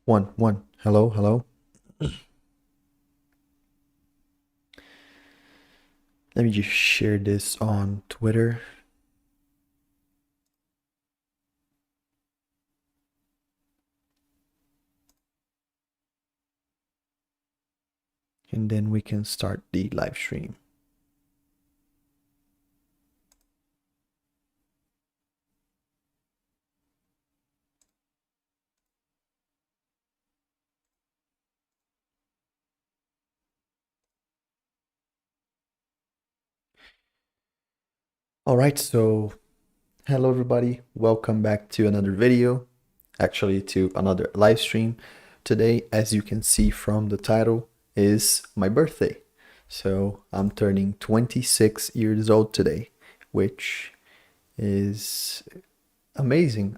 One. Hello, hello. Let me just share this on Twitter. And then we can start the live stream. All right, so hello everybody. Welcome back to another video, actually to another live stream. Today, as you can see from the title, is my birthday. So I'm turning 26 years old today, which is amazing.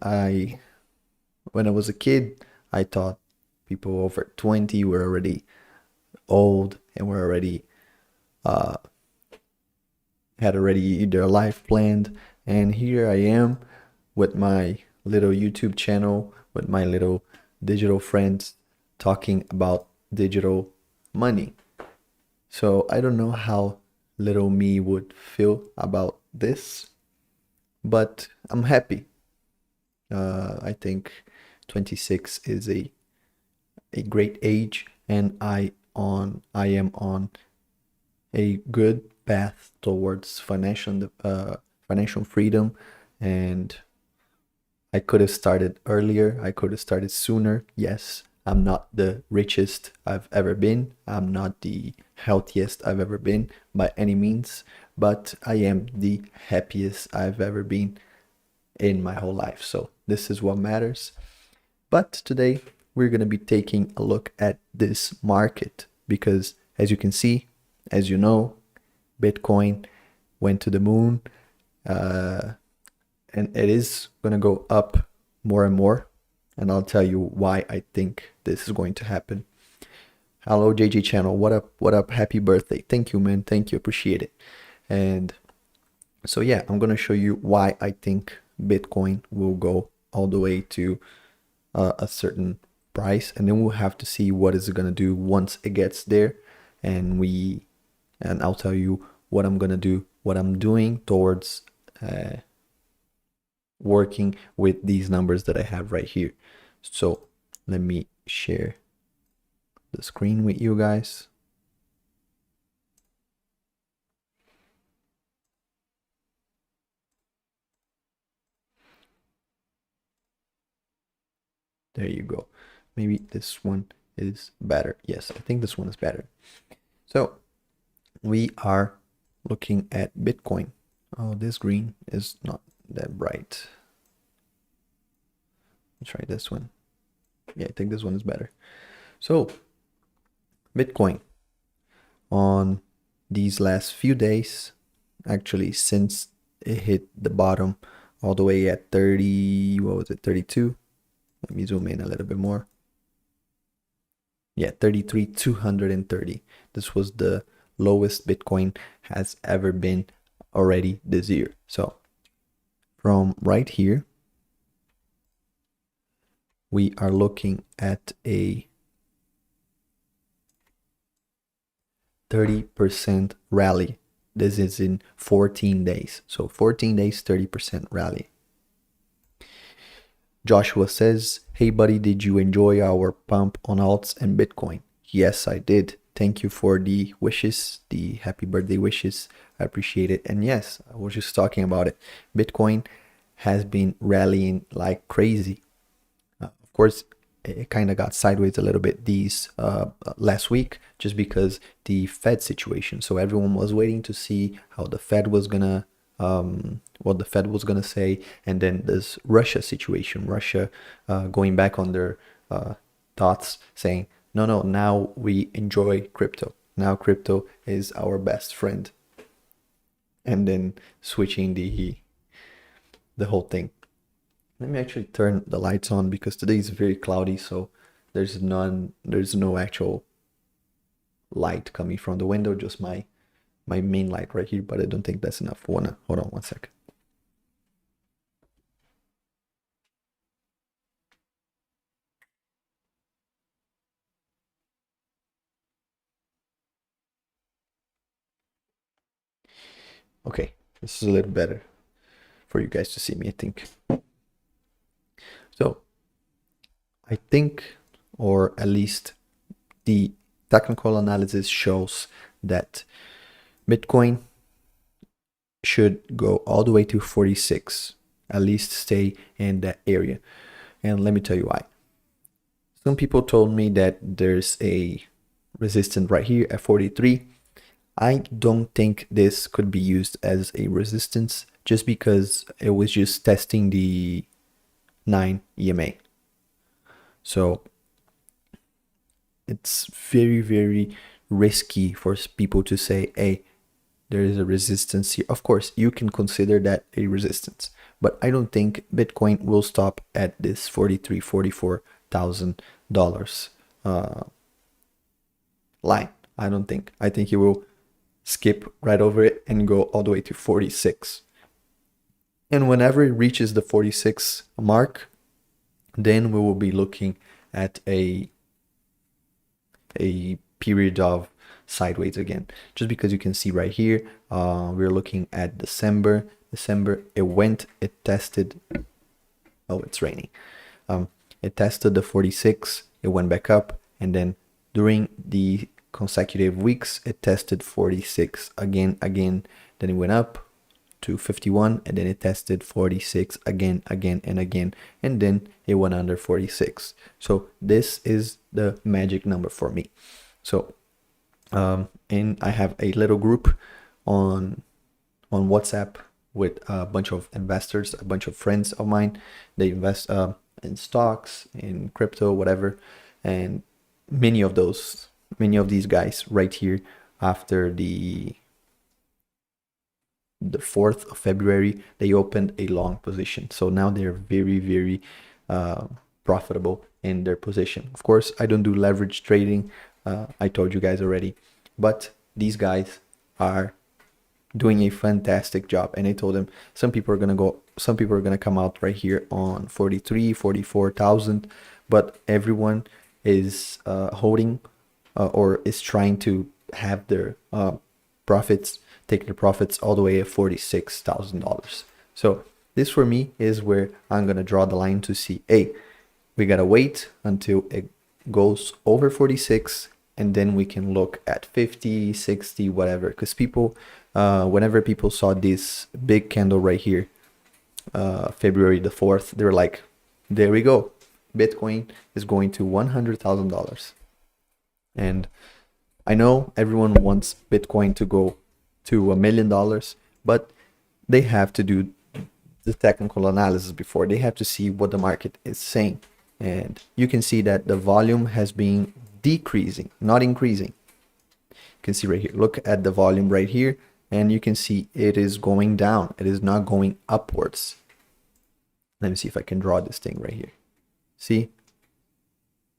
When I was a kid, I thought people over 20 were already old and were already uh, had already their life planned. And here I am with my little YouTube channel, with my little digital friends talking about digital money. So I don't know how little me would feel about this, but I'm happy. I think 26 is a great age, and I am on a good path towards financial freedom. And I could have started earlier. I could have started sooner. Yes, I'm not the richest I've ever been. I'm not the healthiest I've ever been by any means, but I am the happiest I've ever been in my whole life. So this is what matters. But today we're going to be taking a look at this market because, as you can see, as you know, Bitcoin went to the moon, uh, and it is going to go up more and more. And I'll tell you why I think this is going to happen. Hello, JJ Channel. What up? What up? Happy birthday. Thank you, man. Thank you. Appreciate it. And so, yeah, I'm going to show you why I think Bitcoin will go all the way to a certain price. And then we'll have to see what is it going to do once it gets there. And I'll tell you what I'm going to do, what I'm doing towards working with these numbers that I have right here. So let me share the screen with you guys. There you go. Maybe this one is better. Yes, I think this one is better. So we are looking at Bitcoin. Oh, this green is not that bright. Let's try this one. Yeah, I think this one is better. So Bitcoin on these last few days, actually since it hit the bottom all the way at 30, what was it, 32? Let me zoom in a little bit more. Yeah, 33,230. This was the lowest Bitcoin has ever been already this year. So from right here, we are looking at a 30% rally. This is in 14 days. So 14 days, 30% rally. Joshua says, hey buddy, did you enjoy our pump on alts and Bitcoin? Yes, I did. Thank you for the wishes, the happy birthday wishes. I appreciate it. And yes, I was just talking about it. Bitcoin has been rallying like crazy. Of course, it kind of got sideways a little bit these last week just because the Fed situation. So everyone was waiting to see how the Fed was gonna what the Fed was gonna say, and then this Russia situation, Russia going back on their thoughts, saying no, now we enjoy crypto. Now crypto is our best friend, and then switching the whole thing. Let me actually turn the lights on because today is very cloudy, so there's no actual light coming from the window, just my main light right here, but I don't think that's enough. Hold on one second. Okay, this is a little better for you guys to see me, I think. So I think, or at least the technical analysis shows that Bitcoin should go all the way to 46, at least stay in that area. And let me tell you why. Some people told me that there's a resistance right here at 43. I don't think this could be used as a resistance just because it was just testing the 9 EMA. So it's very, very risky for people to say, hey, there is a resistance here. Of course, you can consider that a resistance, but I don't think Bitcoin will stop at this $44,000 line. I don't think. I think it will skip right over it and go all the way to 46. And whenever it reaches the 46 mark, then we will be looking at a period of sideways again, just because you can see right here, we're looking at December, it tested, oh, it's raining, it tested the 46, it went back up, and then during the consecutive weeks it tested 46 again, then it went up to 51, and then it tested 46 again, and then it went under 46. So this is the magic number for me. So and I have a little group on WhatsApp with a bunch of investors, a bunch of friends of mine. They invest in stocks, in crypto, whatever, and many of these guys right here after the 4th of February, they opened a long position. So now they're very, very profitable in their position. Of course, I don't do leverage trading. I told you guys already, but these guys are doing a fantastic job. And I told them some people are gonna come out right here on 43, 44,000, but everyone is holding or is trying to have their take their profits all the way at $46,000. So this for me is where I'm gonna draw the line to see, hey, we gotta wait until it goes over 46, and then we can look at 50, 60, whatever. Because people, whenever people saw this big candle right here, February the 4th, they were like, there we go, Bitcoin is going to $100,000. And I know everyone wants Bitcoin to go to $1 million, but they have to do the technical analysis before. They have to see what the market is saying. And you can see that the volume has been decreasing, not increasing. You can see right here, look at the volume right here, and you can see it is going down. It is not going upwards. Let me see if I can draw this thing right here. See?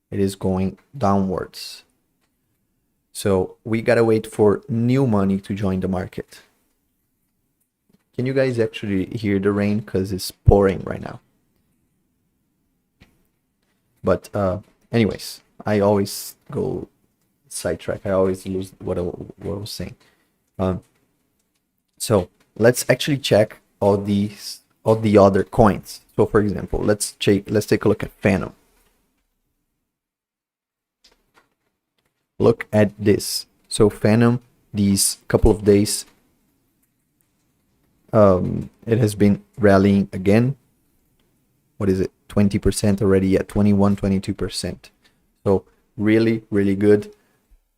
It is going downwards. So we gotta wait for new money to join the market. Can you guys actually hear the rain? Because it's pouring right now. But anyways, I always go sidetrack. I always lose what I was saying. So let's actually check all the other coins. So for example, let's take a look at Phantom. Look at this. So Phantom, these couple of days, it has been rallying again. What is it? 20% already at 21, 22%. So really, really good.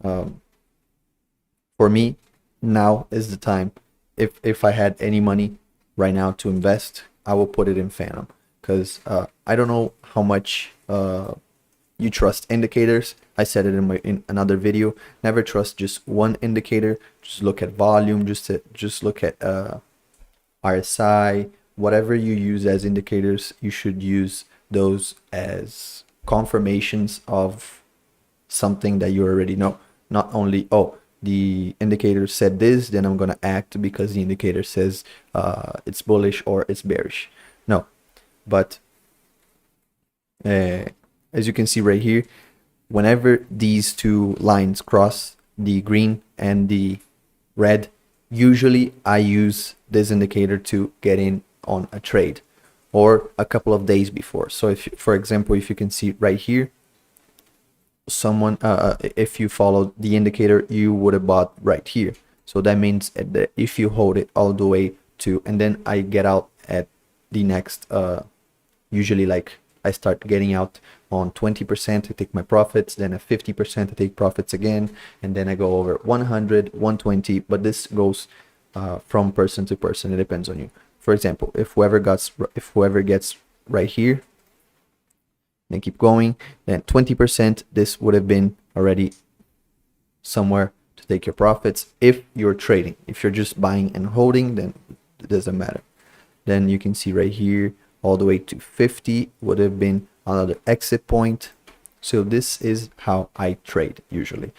For me, now is the time. If I had any money right now to invest, I will put it in Phantom, because I don't know how much you trust indicators. I said it in another video. Never trust just one indicator. Just look at volume. Just look at RSI. Whatever you use as indicators, you should use those as confirmations of something that you already know. Not only, oh, the indicator said this, then I'm gonna act because the indicator says it's bullish or it's bearish. No, but as you can see right here, whenever these two lines cross, the green and the red, Usually I use this indicator to get in on a trade or a couple of days before. So if, for example, if you can see right here, someone if you follow the indicator, you would have bought right here. So that means that if you hold it all the way to, and then I get out at the next usually like I start getting out on 20% to take my profits, then at 50% to take profits again, and then I go over 100, 120, but this goes from person to person. It depends on you. For example, if whoever gets right here, then keep going, then 20%, this would have been already somewhere to take your profits. If you're trading, if you're just buying and holding, then it doesn't matter. Then you can see right here, all the way to 50 would have been another exit point. So this is how I trade usually.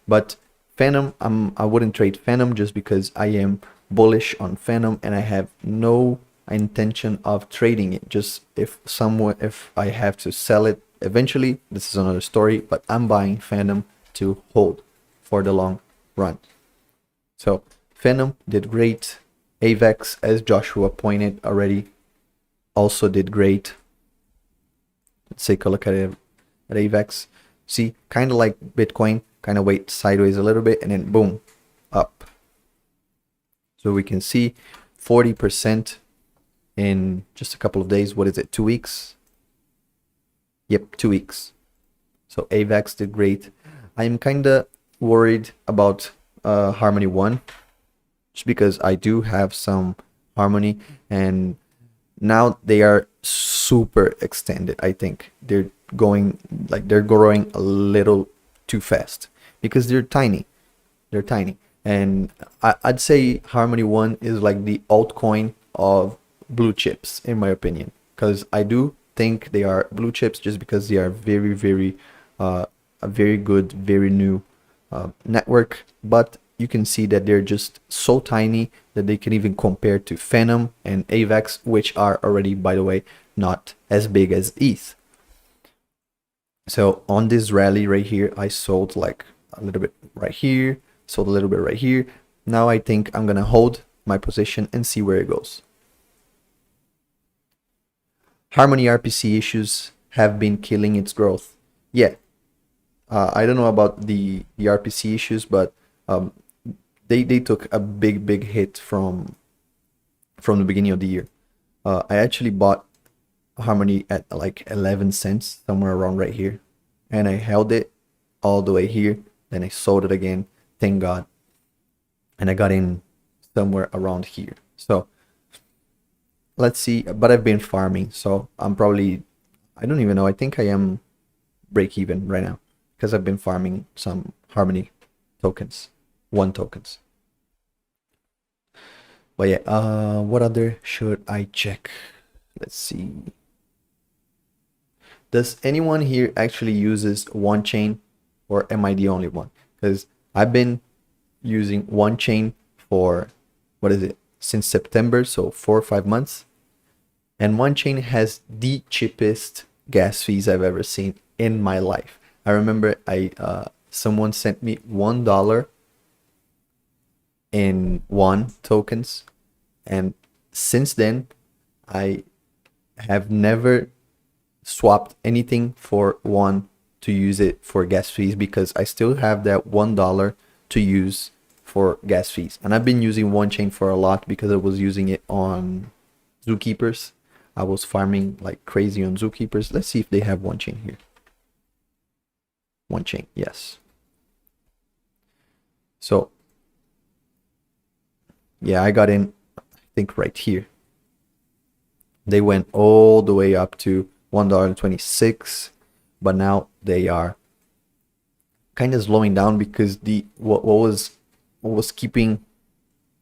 But Phantom, I wouldn't trade Phantom just because I am bullish on Phantom and I have no intention of trading it. Just if I have to sell it eventually, this is another story, but I'm buying Phantom to hold for the long run. So Phantom did great. AVAX, as Joshua pointed already, also did great. Let's take a look at it at AVAX. See, kind of like Bitcoin, kind of wait sideways a little bit and then boom, up. So we can see 40% in just a couple of days. What is it, 2 weeks? Yep, 2 weeks. So AVAX did great. I'm kind of worried about Harmony 1, just because I do have some Harmony and now they are super extended. I think they're growing a little too fast because they're tiny. They're tiny. And I'd say Harmony 1 is like the altcoin of blue chips, in my opinion. Because I do think they are blue chips just because they are very, very, a very good, very new network. But you can see that they're just so tiny that they can even compare to Phantom and AVAX, which are already, by the way, not as big as ETH. So on this rally right here, I sold like a little bit right here, sold a little bit right here. Now I think I'm gonna hold my position and see where it goes. Harmony RPC issues have been killing its growth. Yeah, I don't know about the RPC issues, but they took a big hit from the beginning of the year. I actually bought Harmony at like 11 cents, somewhere around right here, and I held it all the way here. Then I sold it again, thank God, and I got in somewhere around here. So let's see. But I've been farming, so I'm probably, I don't even know, I think I am break even right now because I've been farming some Harmony tokens, 1 tokens. But yeah, what other should I check? Let's see. Does anyone here actually uses one chain, or am I the only one? Because I've been using one chain for, what is it, since September, so 4 or 5 months. And one chain has the cheapest gas fees I've ever seen in my life. I remember someone sent me $1 in 1 tokens, and since then I have never swapped anything for 1 to use it for gas fees, because I still have that $1 to use for gas fees. And I've been using one chain for a lot because I was using it on Zookeepers. I was farming like crazy on Zookeepers. Let's see if they have one chain here. One chain, yes. So yeah, I got in, I think right here. They went all the way up to $1.26, but now they are kind of slowing down because what was keeping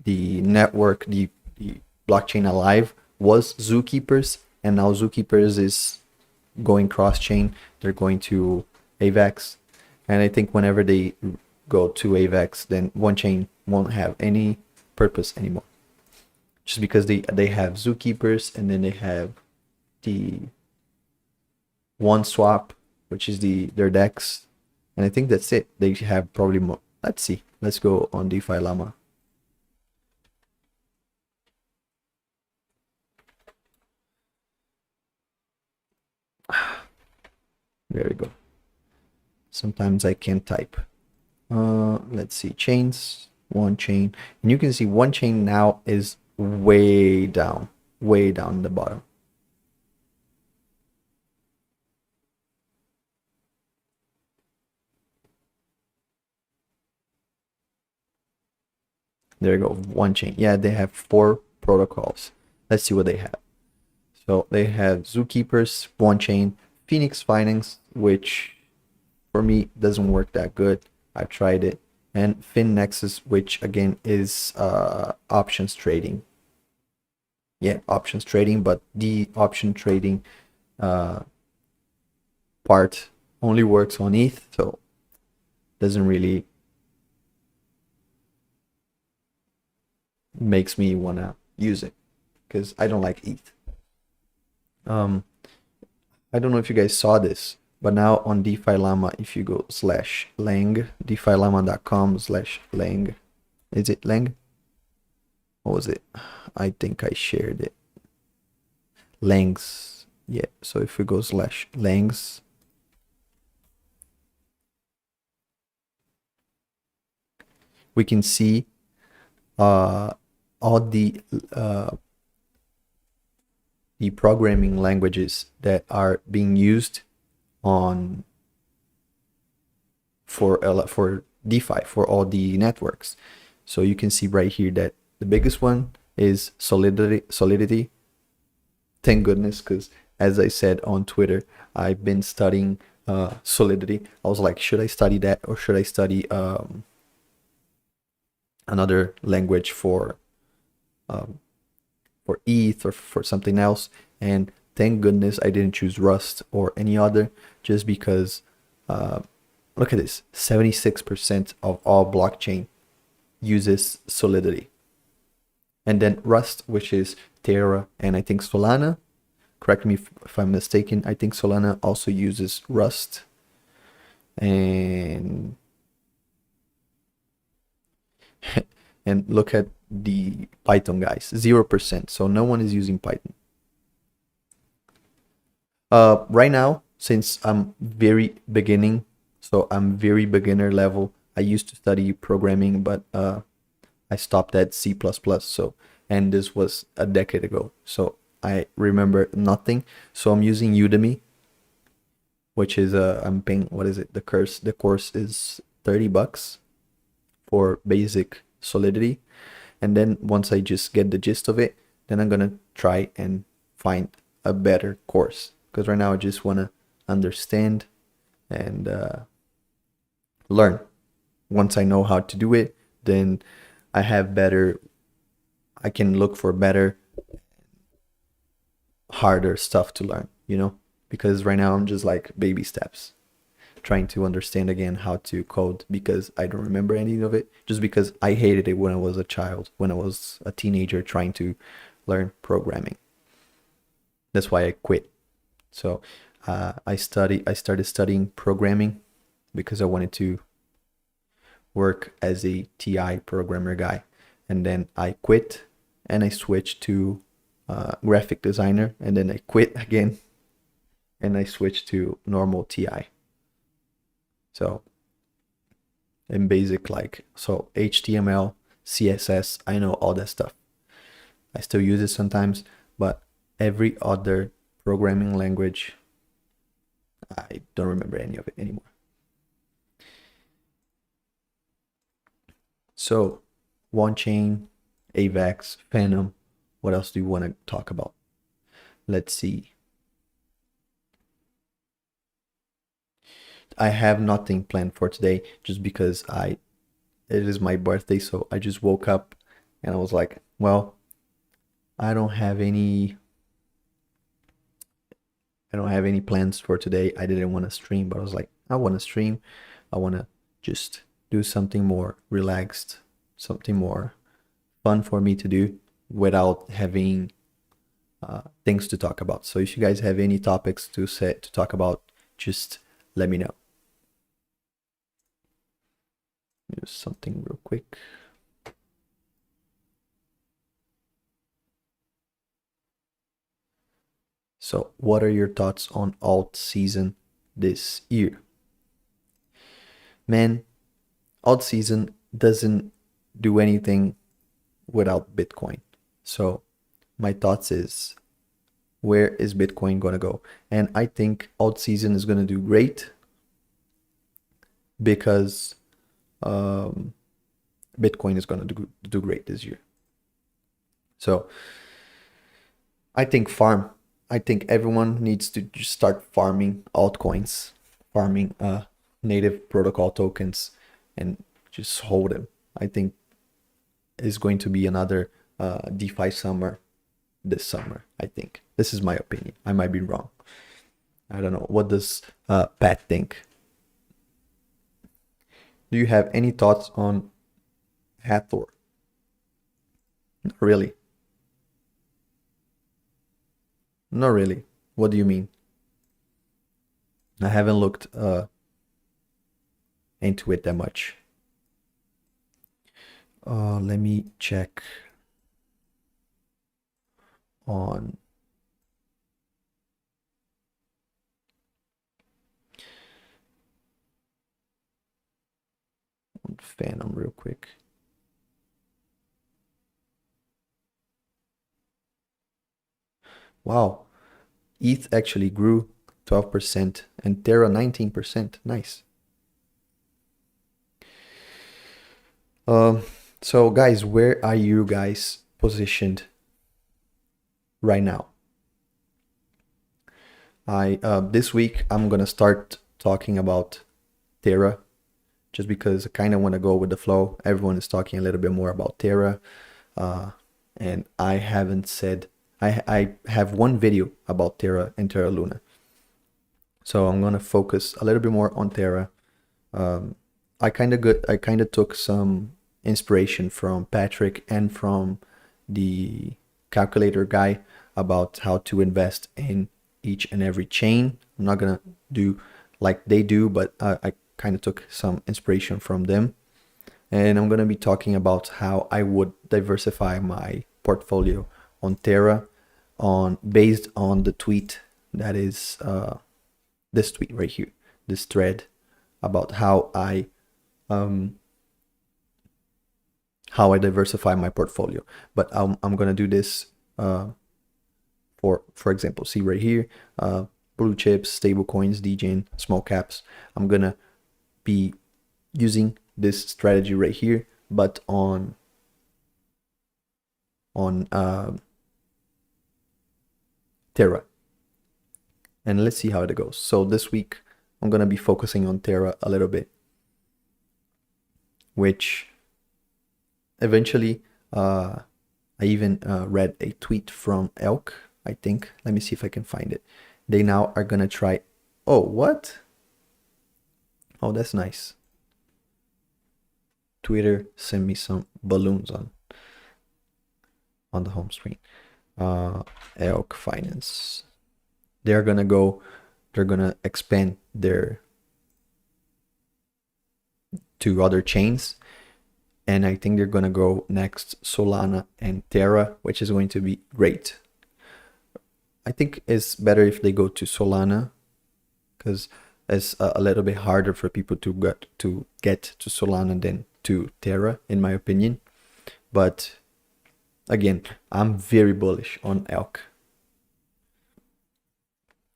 the network, the blockchain alive was Zookeepers, and now Zookeepers is going cross-chain. They're going to AVAX, and I think whenever they go to AVAX, then one chain won't have any purpose anymore, just because they have Zookeepers, and then they have the one swap, which is their DEX, and I think that's it. They have probably more. Let's see. Let's go on DeFi Llama. There we go. Sometimes I can't type. Let's see, chains, one chain. And you can see one chain now is way down in the bottom. There you go, one chain. Yeah, they have 4 protocols. Let's see what they have. So they have Zookeepers, one chain, Phoenix Finance, which for me doesn't work that good. I've tried it. And FinNexus, which again is options trading. Yeah, options trading, but the option trading uh, part only works on ETH, so doesn't really makes me wanna use it because I don't like ETH. Um, I don't know if you guys saw this, but now on DeFi Llama, if you go /lang, defilama.com/lang, is it lang? What was it? I think I shared it. Langs. Yeah, so if we go /langs, we can see all the programming languages that are being used on for DeFi for all the networks. So you can see right here that the biggest one is Solidity. Thank goodness, because as I said on Twitter, I've been studying Solidity. I was like, should I study that or should I study another language um, for ETH or for something else? And thank goodness I didn't choose Rust or any other, just because look at this, 76% of all blockchain uses Solidity. And then Rust, which is Terra, and I think Solana, correct me if I'm mistaken, I think Solana also uses Rust. And and look at the Python guys, 0%. So no one is using Python. Right now, since I'm very beginning, so I'm very beginner level. I used to study programming, but I stopped at C++. So, and this was a decade ago. So I remember nothing. So I'm using Udemy, which is I'm paying, what is it? The course is $30 for basic Solidity. And then once I just get the gist of it, then I'm gonna try and find a better course, because right now I just wanna understand and learn. Once I know how to do it, then I can look for better, harder stuff to learn, because right now I'm just like baby steps, trying to understand again how to code, because I don't remember any of it, just because I hated it when I was a child, when I was a teenager trying to learn programming. That's why I quit. So I started studying programming because I wanted to work as a TI programmer guy. And then I quit and I switched to graphic designer, and then I quit again and I switched to normal TI. So in basic, like, so HTML, CSS, I know all that stuff. I still use it sometimes, but every other programming language, I don't remember any of it anymore. So one chain, AVAX, Phantom, what else do you want to talk about? Let's see. I have nothing planned for today, just because it is my birthday, so I just woke up and I was like, well, I don't have any plans for today. I didn't want to stream, but I was like, I want to stream. I want to just do something more relaxed, something more fun for me to do without having things to talk about. So if you guys have any topics to talk about, just let me know. Use something real quick. So what are your thoughts on alt season this year. Man, alt season doesn't do anything without Bitcoin. So my thoughts is, where is Bitcoin gonna go? And I think alt season is gonna do great because um, Bitcoin is gonna do great this year. So I think farm. I think everyone needs to just start farming altcoins, farming native protocol tokens, and just hold them. I think is going to be another DeFi summer this summer. I think this is my opinion. I might be wrong. I don't know. What does Pat think? Do you have any thoughts on Hathor? Not really. Not really. What do you mean? I haven't looked into it that much. Let me check on Phantom real quick. Wow, ETH actually grew 12% and Terra 19%. Nice. Um, so guys, where are you guys positioned right now? I this week I'm gonna start talking about Terra just because I kind of want to go with the flow. Everyone is talking a little bit more about Terra, uh, and I haven't said I have one video about Terra and Terra Luna, so I'm gonna focus a little bit more on Terra. Um, I kind of took some inspiration from Patrick and from the calculator guy about how to invest in each and every chain. I'm not gonna do like they do, but I kind of took some inspiration from them. And I'm gonna be talking about how I would diversify my portfolio on Terra on based on the tweet that is this tweet right here, this thread about um, how I diversify my portfolio. But I'm gonna do this for example, see right here, blue chips, stable coins, DGen, small caps. I'm gonna be using this strategy right here, but on Terra. And let's see how it goes. So this week I'm gonna be focusing on Terra a little bit, which eventually I even read a tweet from Elk, I think. Let me see if I can find it. They now are gonna try. Oh, what? Oh, that's nice. Twitter sent me some balloons on the home screen. Elk Finance. They're gonna go. They're gonna expand their to other chains, and I think they're gonna go next Solana and Terra, which is going to be great. I think it's better if they go to Solana because it's a little bit harder for people to get to Solana than to Terra, in my opinion. But again, I'm very bullish on Elk.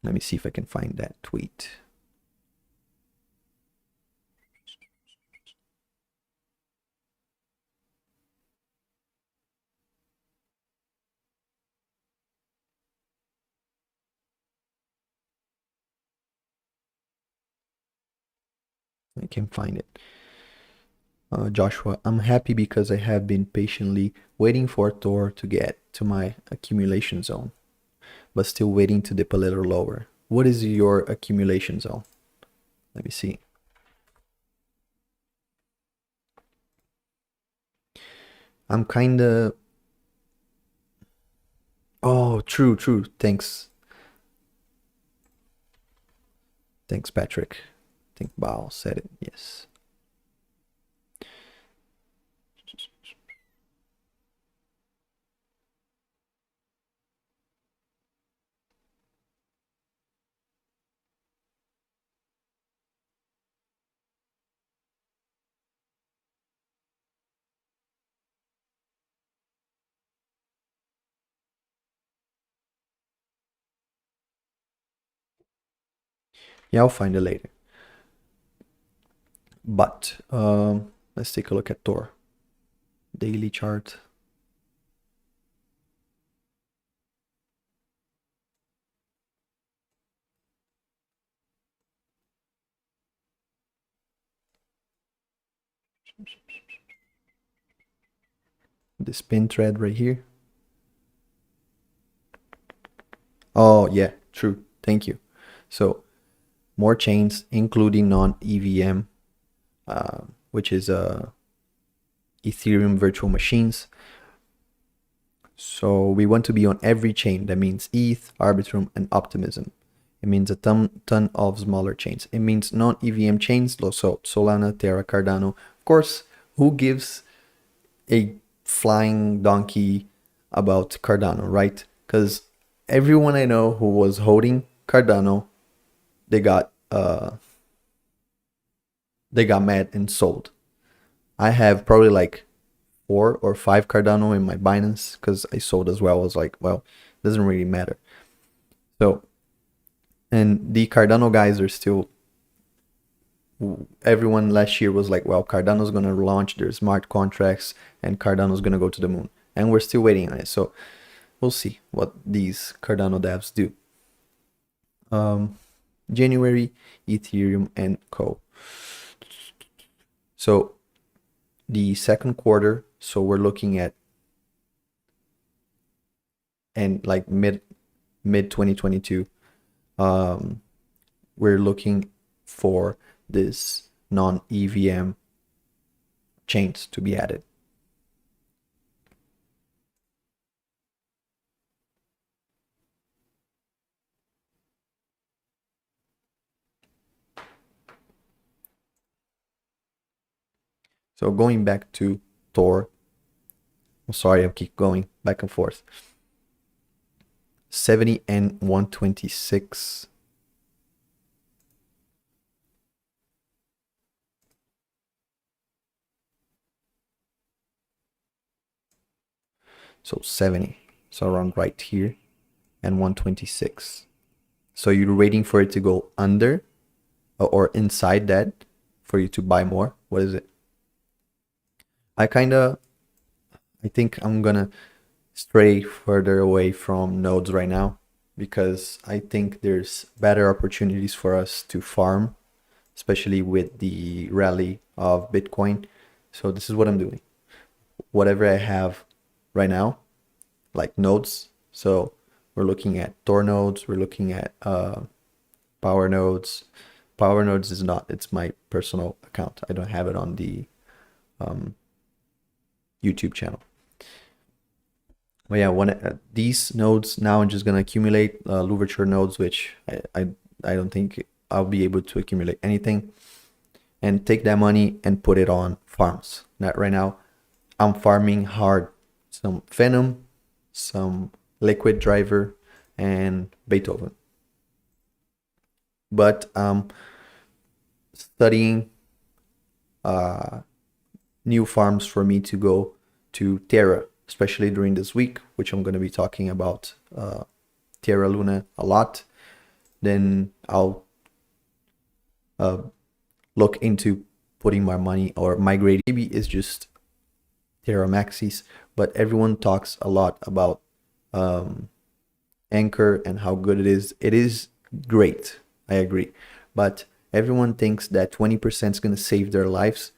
Let me see if I can find that tweet. I can find it. Joshua, I'm happy because I have been patiently waiting for Thor to get to my accumulation zone, but still waiting to dip a little lower. What is your accumulation zone? Let me see. I'm kind of. Oh, true, true. Thanks. Thanks, Patrick. I think Bao said it. Yes. Yeah, I'll find it later. But let's take a look at Tor daily chart. This pin thread right here. Oh yeah, true. Thank you. So more chains, including non-EVM, which is Ethereum virtual machines. So we want to be on every chain. That means ETH, Arbitrum, and Optimism. It means a ton of smaller chains. It means non-EVM chains, so Solana, Terra, Cardano. Of course, who gives a flying donkey about Cardano, right? Because everyone I know who was holding Cardano, they got mad and sold. I have probably like 4 or 5 Cardano in my Binance because I sold as well. I was like, well, doesn't really matter. So, and the Cardano guys are still. Everyone last year was like, well, Cardano's gonna launch their smart contracts and Cardano's gonna go to the moon, and we're still waiting on it. So we'll see what these Cardano devs do. January, Ethereum and Co. So the second quarter, so we're looking at and like mid 2022, we're looking for this non-EVM chains to be added. So going back to Tor, I'm sorry, I'll keep going back and forth. 70 and 126. So 70, so around right here, and 126. So you're waiting for it to go under or inside that for you to buy more. What is it? I think I'm gonna stray further away from nodes right now because I think there's better opportunities for us to farm, especially with the rally of Bitcoin. So this is what I'm doing. Whatever I have right now, like nodes. So we're looking at Tor nodes, we're looking at Power nodes. Power nodes is not, it's my personal account. I don't have it on the YouTube channel. But yeah, these nodes now I'm just gonna accumulate Louverture nodes, which I don't think I'll be able to accumulate anything, and take that money and put it on farms. Not right now. I'm farming hard some Venom, some Liquid Driver, and Beethoven. But studying new farms for me to go to Terra, especially during this week, which I'm going to be talking about Terra Luna a lot. Then I'll look into putting my money or migrating. Maybe it's just Terra Maxis, but everyone talks a lot about Anchor and how good it is. It is great, I agree. But everyone thinks that 20% is going to save their lives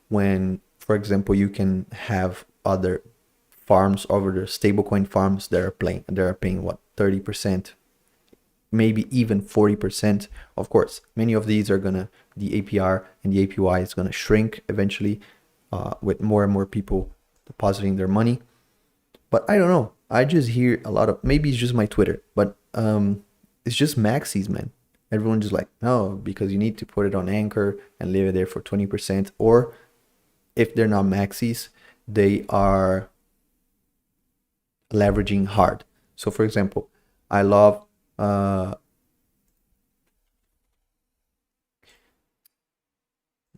when, for example, you can have other farms over the stablecoin farms that are paying what, 30%, maybe even 40%. Of course, many of these are gonna, the APR and the APY is gonna shrink eventually with more and more people depositing their money. But I don't know. I just hear a lot of, maybe it's just my Twitter, but it's just maxis, man. Everyone just like, no, because you need to put it on Anchor and leave it there for 20%. Or if they're not maxis, they are leveraging hard. So for example, I love dang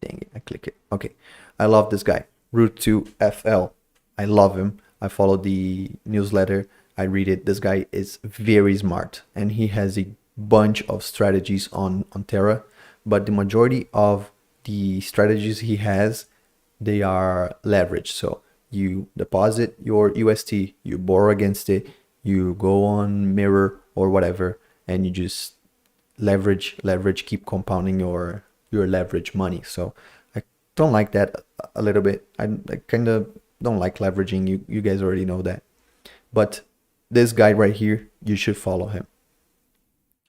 it, I click it. Okay. I love this guy, Root2FL. I love him. I follow the newsletter. I read it. This guy is very smart and he has a bunch of strategies on Terra, but the majority of the strategies he has, they are leveraged. So you deposit your UST, you borrow against it, you go on Mirror or whatever, and you just leverage, keep compounding your leverage money. So I don't like that a little bit. I kind of don't like leveraging. You guys already know that. But this guy right here, you should follow him.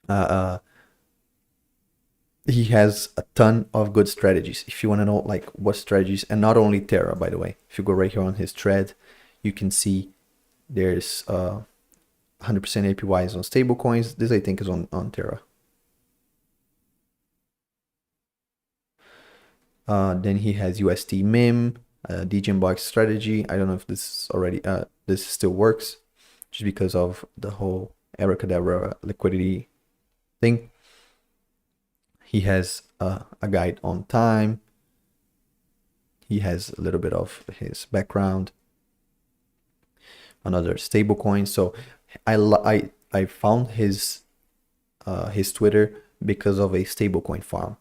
Uh, he has a ton of good strategies. If you want to know like what strategies, and not only Terra, by the way. If you go right here on his thread, you can see there's 100% APYs on stablecoins. This I think is on Terra. Then he has UST MIM, DGM box strategy. I don't know if this already this still works, just because of the whole Abracadabra liquidity thing. He has a guide on time. He has a little bit of his background. Another stablecoin. So I found his Twitter because of a stablecoin farm,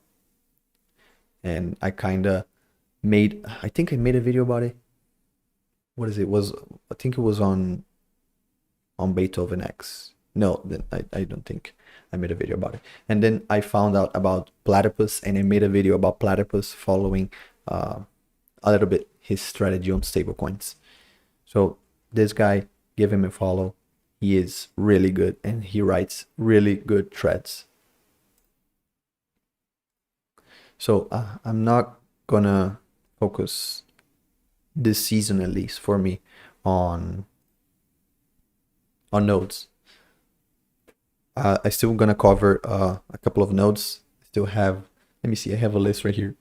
and I kind of made, I think I made a video about it. What is it? Was I think it was on Beethoven X. No, then I don't think I made a video about it. And then I found out about Platypus, and I made a video about Platypus following a little bit his strategy on stablecoins. So this guy, give him a follow. He is really good, and he writes really good threads. So I'm not gonna focus this season, at least for me, on nodes. I still gonna cover a couple of nodes. Still have, let me see, I have a list right here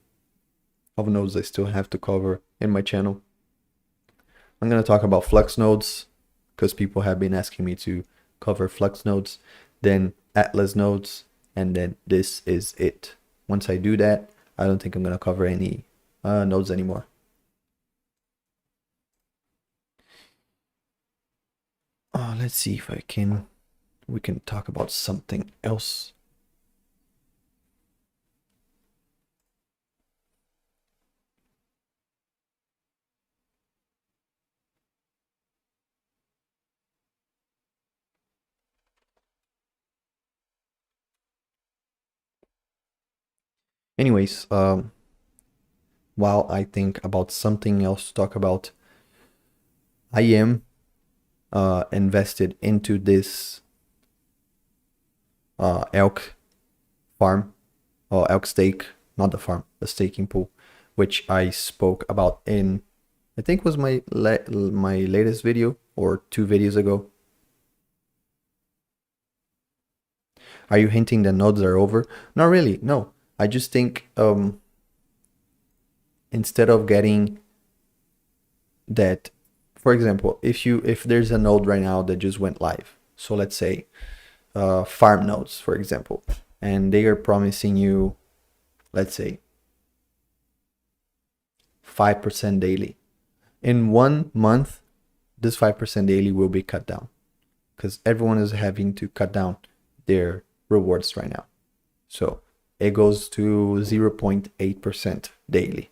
of nodes I still have to cover in my channel. I'm gonna talk about Flux nodes because people have been asking me to cover Flux nodes, then Atlas nodes, and then this is it. Once I do that, I don't think I'm gonna cover any nodes anymore. Let's see if we can talk about something else. Anyways, while I think about something else to talk about, I am invested into this elk farm, or elk stake, not the farm, the staking pool, which I spoke about in, I think was my latest video or 2 videos ago. Are you hinting that nodes are over? Not really, no. I just think instead of getting that, for example, if there's a node right now that just went live, so let's say farm nodes, for example, and they are promising you, let's say, 5% daily. In 1 month, this 5% daily will be cut down because everyone is having to cut down their rewards right now. So it goes to 0.8% daily.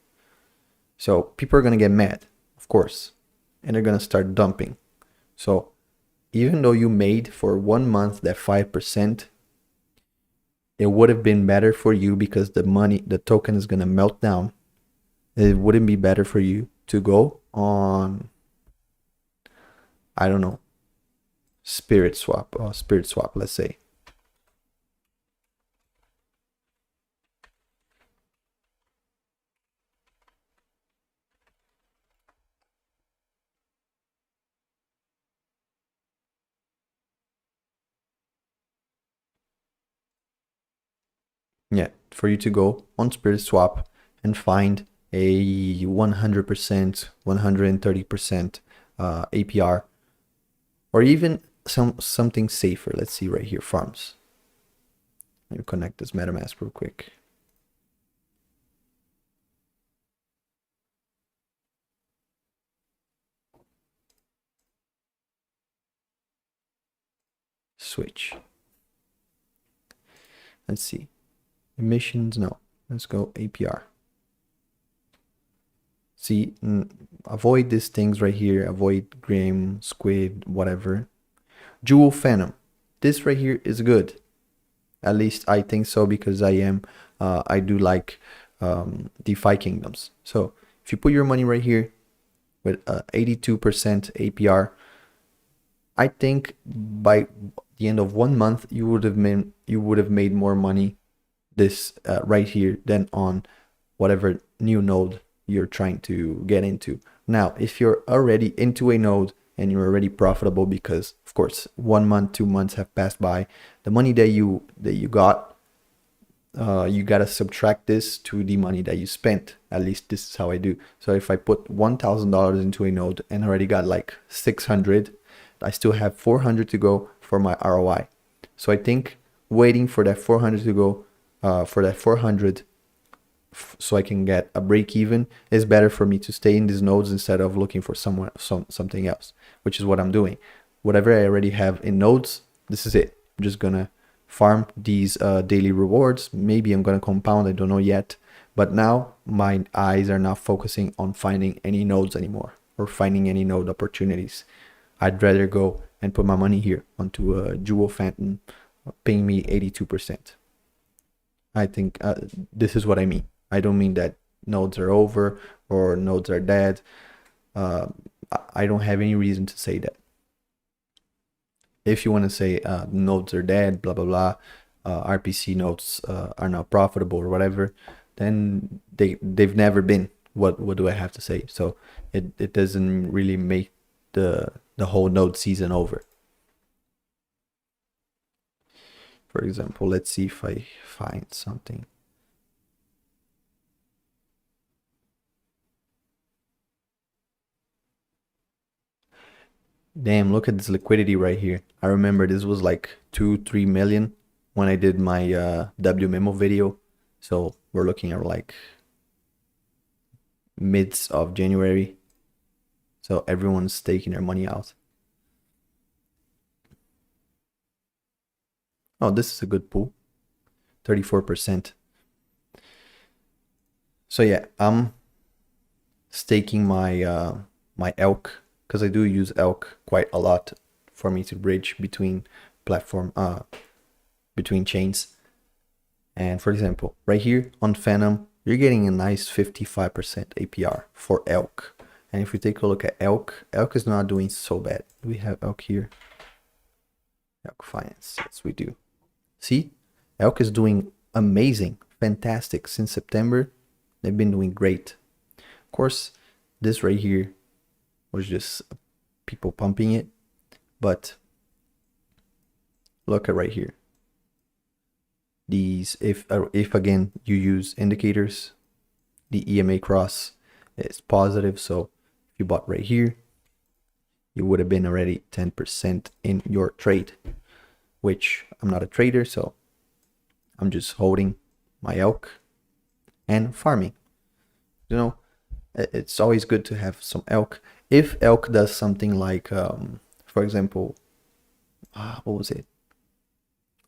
So people are going to get mad, of course, and they're going to start dumping. So even though you made for 1 month that 5%, it would have been better for you because the token is going to melt down. It wouldn't be better for you to go on, I don't know, Spirit Swap, let's say. Yeah, for you to go on Spirit Swap and find a 100%, 130% APR, or even something safer. Let's see right here, farms. Let me connect this MetaMask real quick. Switch. Let's see. Emissions, no. Let's go APR. See, avoid these things right here. Avoid Grim, Squid, whatever. Jewel Phantom. This right here is good. At least I think so, because I do like DeFi kingdoms. So if you put your money right here with 82% APR, I think by the end of 1 month you would have made more money this right here than on whatever new node you're trying to get into. Now, if you're already into a node and you're already profitable, because of course 1 month, 2 months have passed by, the money that you got, you gotta subtract this to the money that you spent. At least this is how I do. So if I put $1,000 into a node and already got like 600, I still have 400 to go for my ROI. So I think waiting for that 400 to go, so I can get a break even, is better for me to stay in these nodes instead of looking for something else, which is what I'm doing. Whatever I already have in nodes, this is it. I'm just gonna farm these daily rewards. Maybe I'm gonna compound, I don't know yet. But now my eyes are not focusing on finding any nodes anymore, or finding any node opportunities. I'd rather go and put my money here onto a Jewel Phantom, paying me 82%. I think this is what I mean. I don't mean that nodes are over or nodes are dead. I don't have any reason to say that. If you want to say nodes are dead, blah blah blah, RPC nodes are not profitable or whatever, then they've never been. What do I have to say? So it doesn't really make the whole node season over. For example, let's see if I find something. Damn, look at this liquidity right here. I remember this was like 2-3 million when I did my W memo video. So we're looking at like mids of January. So everyone's taking their money out. Oh, this is a good pool. 34%. So yeah, I'm staking my elk, because I do use elk quite a lot for me to bridge between between chains. And for example, right here on Phantom, you're getting a nice 55% APR for elk. And if we take a look at elk is not doing so bad. Do we have elk here? Elk finance, yes we do. See, elk is doing amazing, fantastic. Since September, they've been doing great. Of course, this right here was just people pumping it, but look at right here. These, if again you use indicators, the EMA cross is positive. So if you bought right here, you would have been already 10% in your trade, which I'm not a trader, so I'm just holding my elk and farming. You know, it's always good to have some elk. If elk does something like, for example, what was it?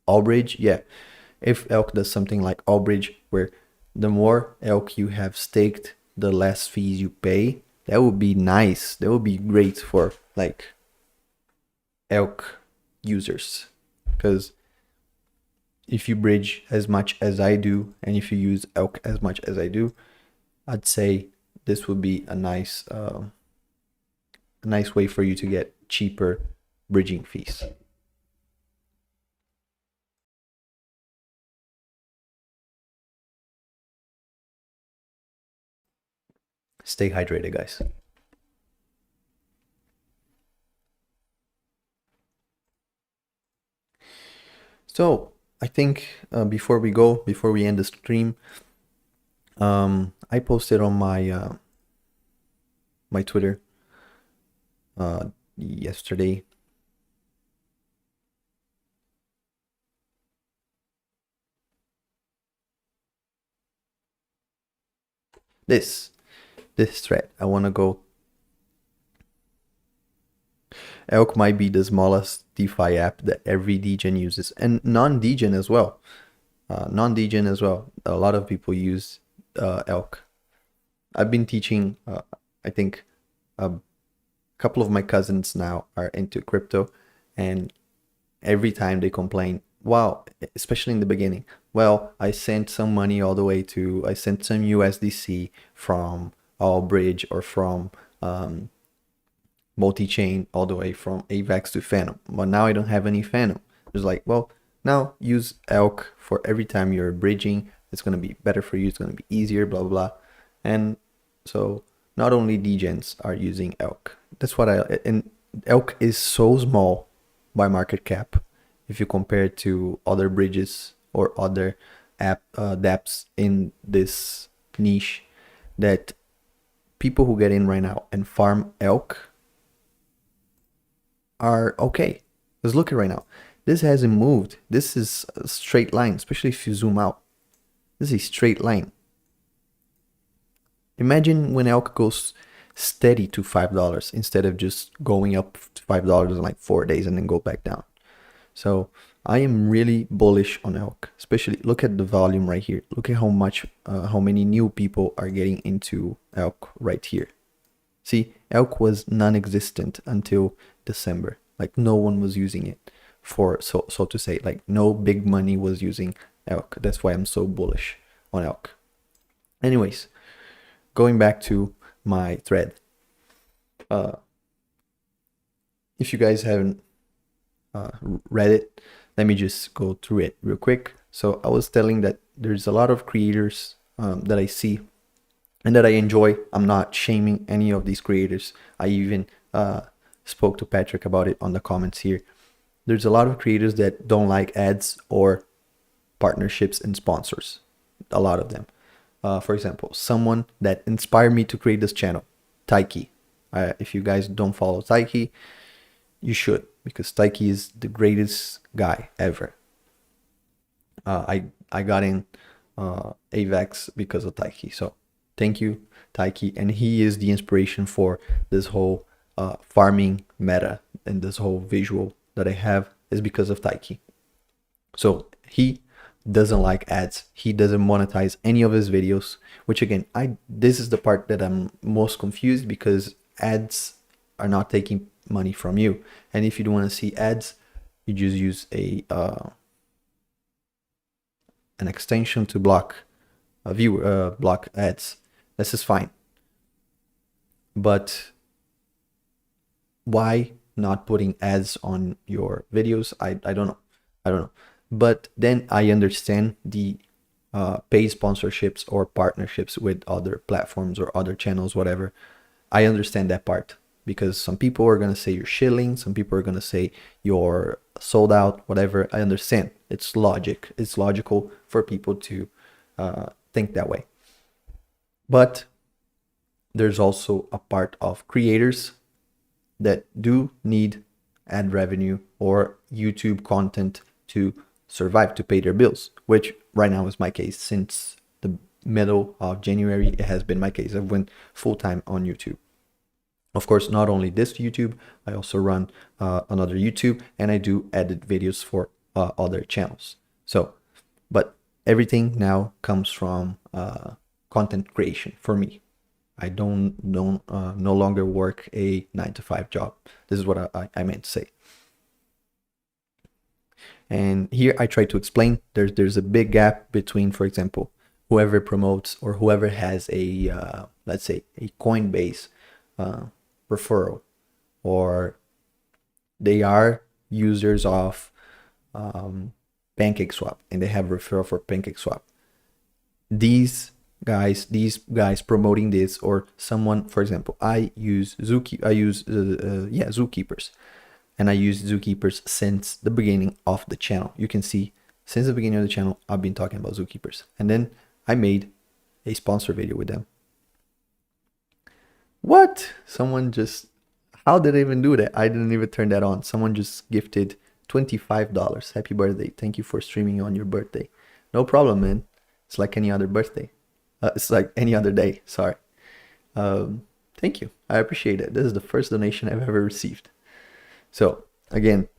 Allbridge, yeah. If elk does something like Allbridge, where the more elk you have staked, the less fees you pay, that would be nice. That would be great for like elk users, because if you bridge as much as I do, and if you use elk as much as I do, I'd say this would be a nice way for you to get cheaper bridging fees. Stay hydrated, guys. So I think before we end the stream, I posted on my my Twitter yesterday. This thread. I want to go. Elk might be the smallest DeFi app that every degen uses, and non-degen as well. non-degen as well. A lot of people use elk. I've been teaching, I think a couple of my cousins now are into crypto, and every time they complain, wow, especially in the beginning, well, I sent some money all the way to, I sent some USDC from Allbridge or from multi-chain all the way from AVAX to Phantom, but now I don't have any Phantom. It's like, well, now use elk for every time you're bridging. It's going to be better for you. It's going to be easier, blah, blah, blah. And so not only degens are using elk. That's what and elk is so small by market cap if you compare it to other bridges or other dApps in this niche, that people who get in right now and farm elk are okay. Let's look at right now. This hasn't moved. This is a straight line, especially if you zoom out. This is a straight line. Imagine when elk goes steady to $5 instead of just going up to $5 in like 4 days and then go back down. So I am really bullish on elk, especially look at the volume right here. Look at how much, how many new people are getting into elk right here. See, elk was non-existent until December. Like no one was using it for, so to say, like no big money was using elk. That's why I'm so bullish on elk. Anyways, going back to my thread. If you guys haven't read it, let me just go through it real quick. So I was telling that there's a lot of creators that I see and that I enjoy. I'm not shaming any of these creators. I even spoke to Patrick about it on the comments here. There's a lot of creators that don't like ads or partnerships and sponsors. A lot of them. For example, someone that inspired me to create this channel, Taiki. If you guys don't follow Taiki, you should, because Taiki is the greatest guy ever. I got in AVAX because of Taiki. So thank you, Taiki. And he is the inspiration for this whole farming meta, and this whole visual that I have is because of Taiki. So he doesn't like ads. He doesn't monetize any of his videos, which again, this is the part that I'm most confused, because ads are not taking money from you. And if you don't want to see ads, you just use an extension to block block ads. This is fine. But why not putting ads on your videos? I don't know. But then I understand the paid sponsorships or partnerships with other platforms or other channels, whatever. I understand that part, because some people are going to say you're shilling, some people are going to say you're sold out, whatever. I understand. It's logic. It's logical for people to think that way. But there's also a part of creators that do need ad revenue or YouTube content to survive, to pay their bills, which right now is my case. Since the middle of January, it has been my case. I've went full-time on YouTube. Of course, not only this YouTube, I also run another YouTube, and I do edit videos for other channels. So, but everything now comes from content creation for me. I don't no longer work a 9-to-5 job. This is what I meant to say. And here I try to explain there's a big gap between, for example, whoever promotes or whoever has a let's say a Coinbase referral, or they are users of PancakeSwap and they have referral for PancakeSwap. These guys promoting this, or someone, for example, I use Zookeepers, and I use Zookeepers since the beginning of the channel. You can see since the beginning of the channel, I've been talking about Zookeepers, and then I made a sponsor video with them. What? Someone just, how did I even do that? I didn't even turn that on. Someone just gifted $25. Happy birthday. Thank you for streaming on your birthday. No problem, man. It's like any other birthday. It's like any other day. Sorry. Thank you. I appreciate it. This is the first donation I've ever received. So again,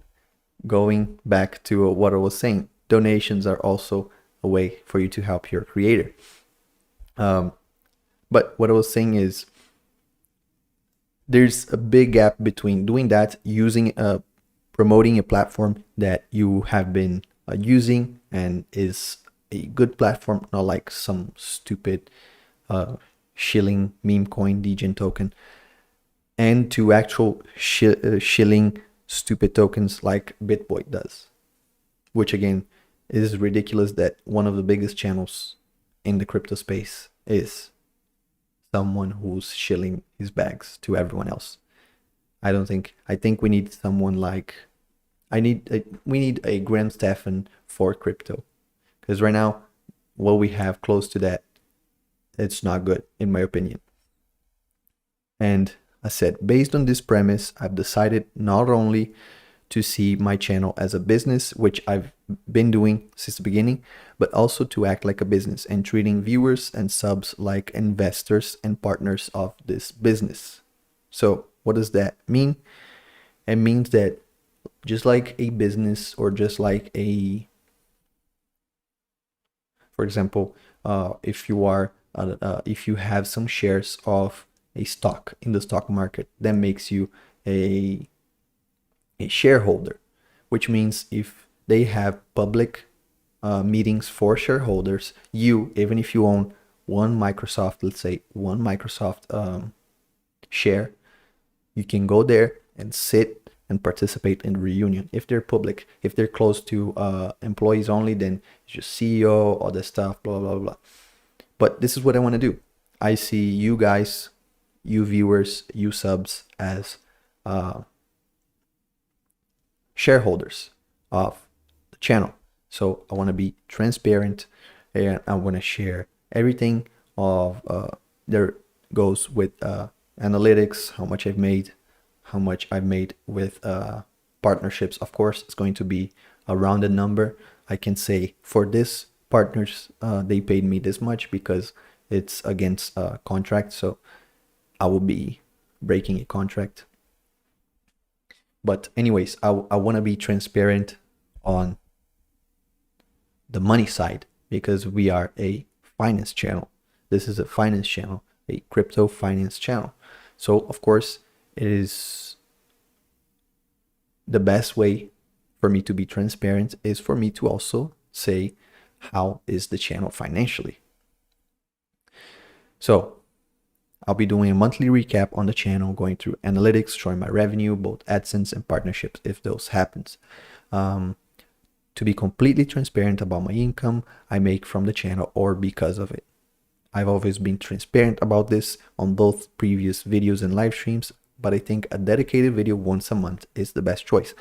going back to what I was saying, donations are also a way for you to help your creator. But what I was saying is, there's a big gap between doing that, using promoting a platform that you have been using and is a good platform, not like some stupid shilling meme coin degen token, and to actual shilling stupid tokens like Bitboy does, which again is ridiculous that one of the biggest channels in the crypto space is someone who's shilling his bags to everyone else. I think we need someone like, we need a Graham Stephan for crypto, because right now what we have close to that, it's not good in my opinion. And I said, based on this premise, I've decided not only to see my channel as a business, which I've been doing since the beginning, but also to act like a business and treating viewers and subs like investors and partners of this business. So what does that mean? It means that just like a business, or just like a, for example, if you have some shares of a stock in the stock market, that makes you a shareholder, which means if they have public meetings for shareholders, you, even if you own one Microsoft, let's say one Microsoft share, you can go there and sit and participate in the reunion. If they're public, if they're close to employees only, then it's just CEO, all that stuff, blah, blah, blah. But this is what I want to do. I see you guys, you viewers, you subs as shareholders of the channel. So I want to be transparent, and I want to share everything of there goes with analytics, how much I've made, with partnerships. Of course, it's going to be a rounded number. I can say for this partners, they paid me this much because it's against a contract. So I will be breaking a contract. But anyways, I want to be transparent on the money side, because we are a finance channel. This is a finance channel, a crypto finance channel. So of course, it is the best way for me to be transparent is for me to also say how is the channel financially. So I'll be doing a monthly recap on the channel, going through analytics, showing my revenue, both AdSense and partnerships, if those happens. To be completely transparent about my income I make from the channel or because of it. I've always been transparent about this on both previous videos and live streams, but I think a dedicated video once a month is the best choice.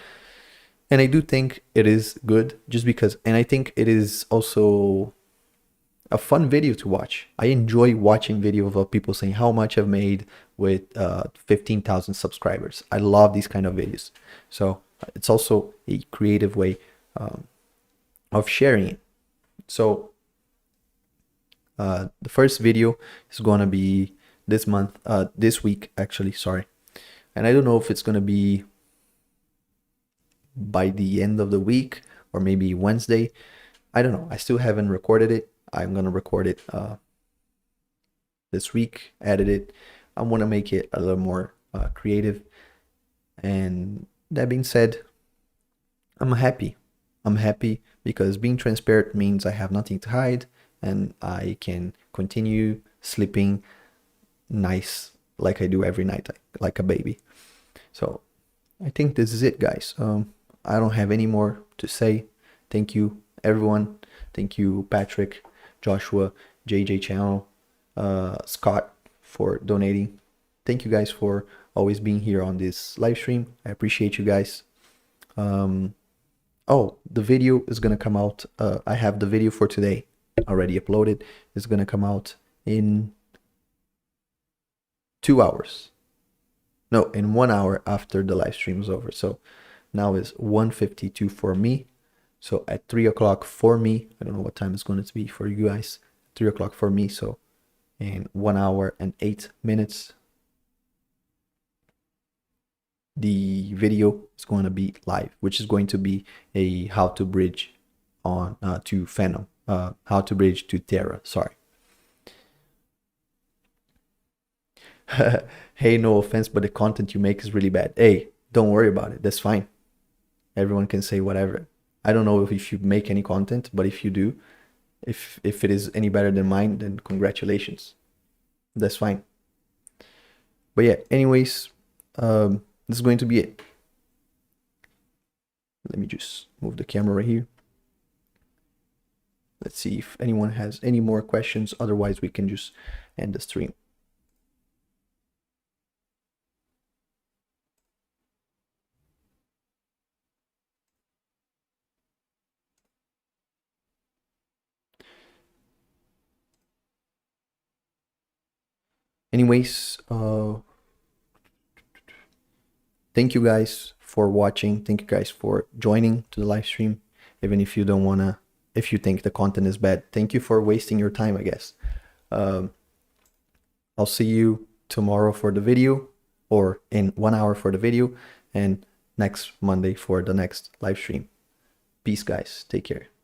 And I do think it is good just because, and I think it is also a fun video to watch. I enjoy watching videos of people saying how much I've made with 15,000 subscribers. I love these kind of videos. So it's also a creative way of sharing it. So the first video is going to be this month, this week actually, sorry. And I don't know if it's going to be by the end of the week or maybe Wednesday. I don't know. I still haven't recorded it. I'm going to record it this week, edit it. I want to make it a little more creative. And that being said, I'm happy. I'm happy because being transparent means I have nothing to hide and I can continue sleeping nice like I do every night, like a baby. So I think this is it, guys. I don't have any more to say. Thank you, everyone. Thank you, Patrick, Joshua, JJ Channel, Scott, for donating. Thank you guys for always being here on this live stream. I appreciate you guys. Oh, the video is gonna come out. I have the video for today already uploaded. It's gonna come out in 2 hours. No, in 1 hour after the live stream is over. So now is 1:52 for me. So at 3 o'clock for me, I don't know what time it's going to be for you guys. 3 o'clock for me. So in 1 hour and 8 minutes, the video is going to be live, which is going to be a how to bridge on to Phantom. how to bridge to Terra. Sorry. Hey, no offense, but the content you make is really bad. Hey, don't worry about it. That's fine. Everyone can say whatever. I don't know if you make any content, but if you do, if it is any better than mine, then congratulations. That's fine. But yeah, anyways, this is going to be it. Let me just move the camera right here. Let's see if anyone has any more questions. Otherwise, we can just end the stream. Anyways, thank you guys for watching. Thank you guys for joining to the live stream. Even if you don't wanna, if you think the content is bad, thank you for wasting your time, I guess. I'll see you tomorrow for the video, or in 1 hour for the video, and next Monday for the next live stream. Peace, guys. Take care.